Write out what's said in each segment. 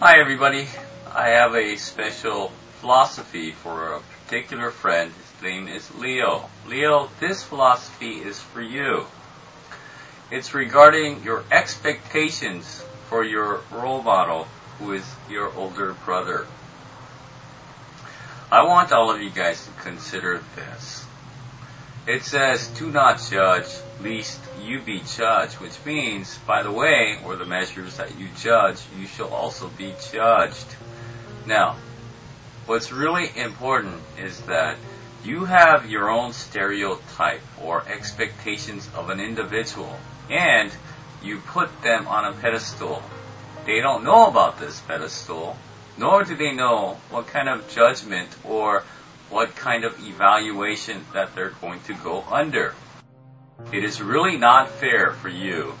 Hi everybody, I have a special philosophy for a particular friend. His name is Leo. Leo, this philosophy is for you. It's regarding your expectations for your role model, who is your older brother. I want all of you guys to consider this. It says, do not judge, lest you be judged, which means, by the way, or the measures that you judge, you shall also be judged. Now, what's really important is that you have your own stereotype or expectations of an individual, and you put them on a pedestal. They don't know about this pedestal, nor do they know what kind of judgment or what kind of evaluation that they're going to go under. It is really not fair for you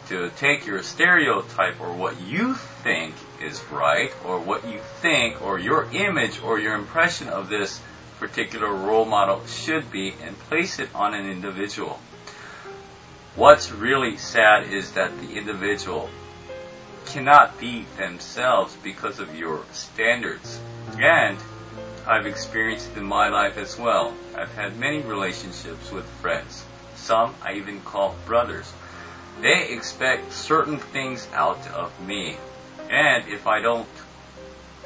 to take your stereotype or what you think is right, or what you think or your image or your impression of this particular role model should be, and place it on an individual. What's really sad is that the individual cannot be themselves because of your standards. And I've experienced it in my life as well. I've had many relationships with friends. Some I even call brothers. They expect certain things out of me. And if I don't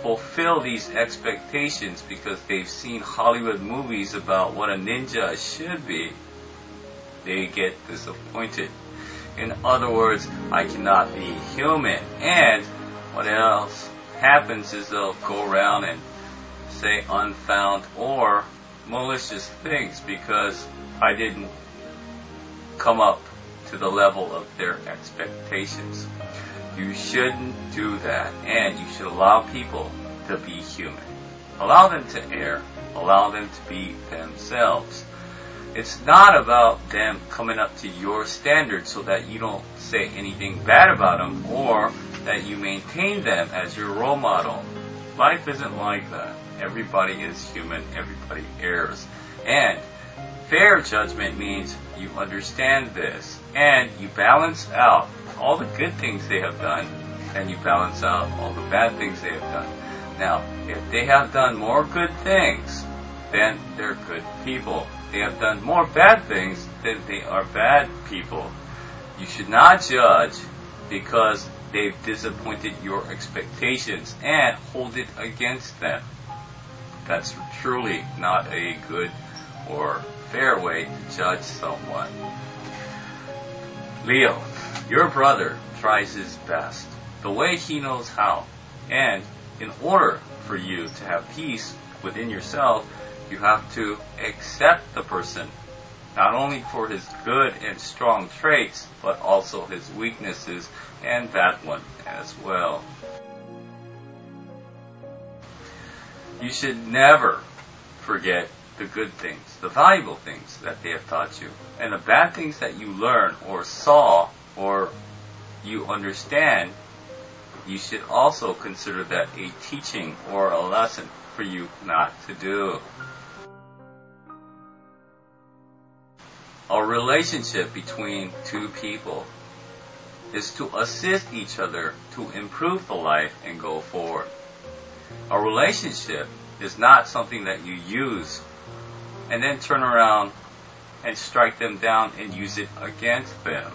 fulfill these expectations because they've seen Hollywood movies about what a ninja should be, they get disappointed. In other words, I cannot be human. And what else happens is they'll go around and say unfound or malicious things because I didn't come up to the level of their expectations. You shouldn't do that, and you should allow people to be human. Allow them to err. Allow them to be themselves. It's not about them coming up to your standards so that you don't say anything bad about them, or that you maintain them as your role model. Life isn't like that. Everybody is human. Everybody errs. And fair judgment means you understand this, and you balance out all the good things they have done, and you balance out all the bad things they have done. Now, if they have done more good things, then they're good people. They have done more bad things, then they are bad people. You should not judge because they've disappointed your expectations and hold it against them. That's truly not a good or fair way to judge someone. Leo, your brother tries his best, the way he knows how. And in order for you to have peace within yourself, you have to accept the person, not only for his good and strong traits, but also his weaknesses and bad ones as well. You should never forget the good things, the valuable things that they have taught you, and the bad things that you learned or saw or you understand. You should also consider that a teaching or a lesson for you not to do. A relationship between two people is to assist each other to improve the life and go forward. A relationship is not something that you use and then turn around and strike them down and use it against them.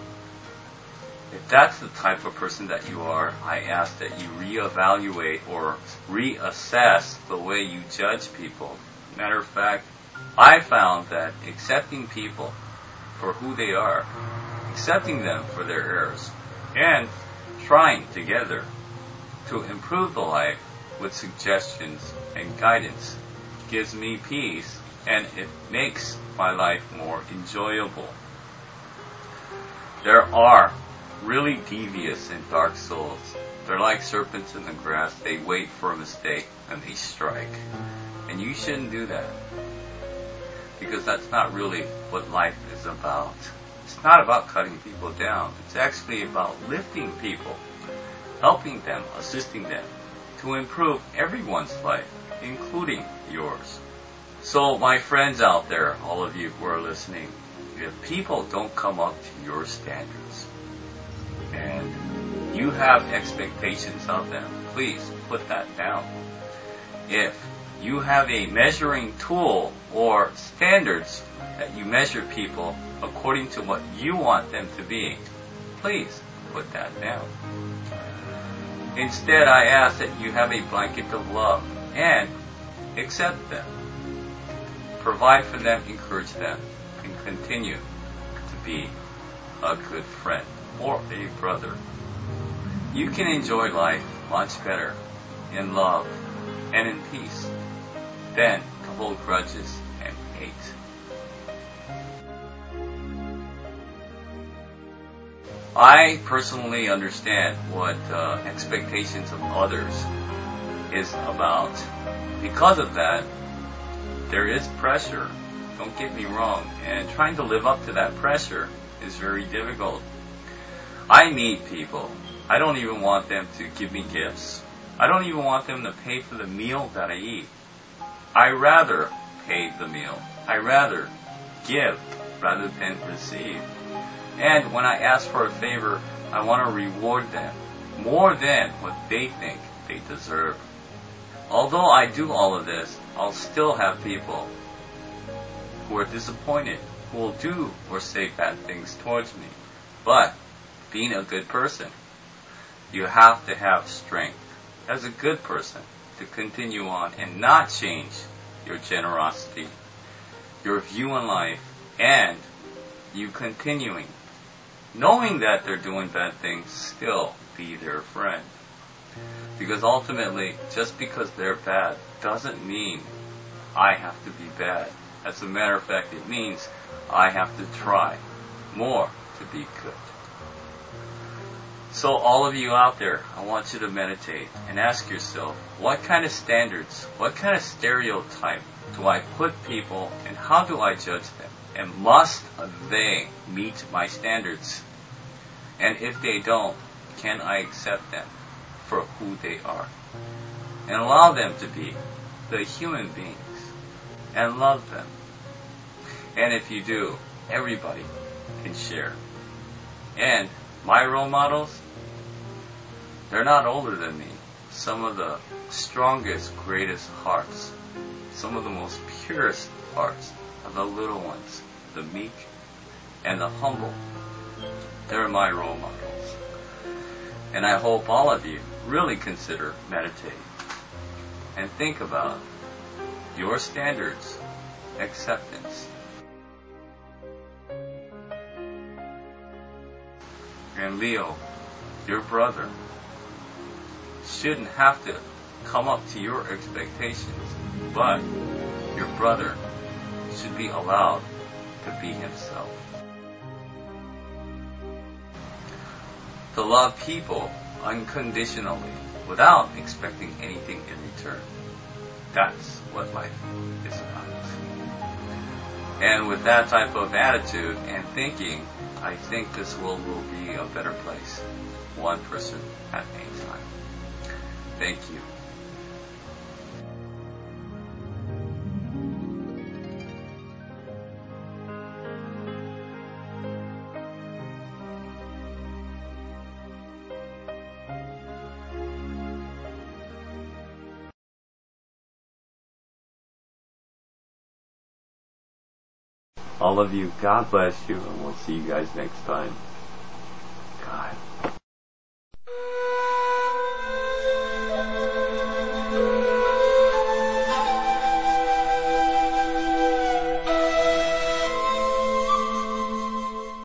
If that's the type of person that you are, I ask that you reevaluate or reassess the way you judge people. Matter of fact, I found that accepting people for who they are, accepting them for their errors, and trying together to improve the life with suggestions and guidance gives me peace, and it makes my life more enjoyable. There are really devious and dark souls. They're like serpents in the grass. They wait for a mistake and they strike. And you shouldn't do that, because that's not really what life is about. It's not about cutting people down. It's actually about lifting people, helping them, assisting them to improve everyone's life, including yours. So my friends out there, all of you who are listening, if people don't come up to your standards and you have expectations of them, please put that down. If you have a measuring tool or standards that you measure people according to what you want them to be, please put that down. Instead, I ask that you have a blanket of love and accept them. Provide for them, encourage them, and continue to be a good friend or a brother. You can enjoy life much better in love and in peace than to hold grudges and hate. I personally understand what expectations of others is about. Because of that, there is pressure. Don't get me wrong. And trying to live up to that pressure is very difficult. I meet people. I don't even want them to give me gifts. I don't even want them to pay for the meal that I eat. I rather pay the meal. I rather give rather than receive. And when I ask for a favor, I want to reward them more than what they think they deserve. Although I do all of this, I'll still have people who are disappointed, who will do or say bad things towards me. But being a good person, you have to have strength as a good person to continue on and not change your generosity, your view on life, and you continuing, knowing that they're doing bad things, still be their friend. Because ultimately, just because they're bad doesn't mean I have to be bad. As a matter of fact, it means I have to try more to be good. So all of you out there, I want you to meditate and ask yourself, what kind of standards, what kind of stereotype do I put people and how do I judge them? And must they meet my standards? And if they don't, can I accept them for who they are? And allow them to be the human beings and love them. And if you do, everybody can share. And my role models, they're not older than me. Some of the strongest, greatest hearts, some of the most purest hearts are the little ones, the meek and the humble. They're my role models. And I hope all of you really consider meditating and think about your standards, acceptance. And Leo, your brother, shouldn't have to come up to your expectations, but your brother should be allowed to be himself. To love people unconditionally without expecting anything in return. That's what life is about. And with that type of attitude and thinking, I think this world will be a better place, one person at a time. Thank you. All of you, God bless you, and we'll see you guys next time. God.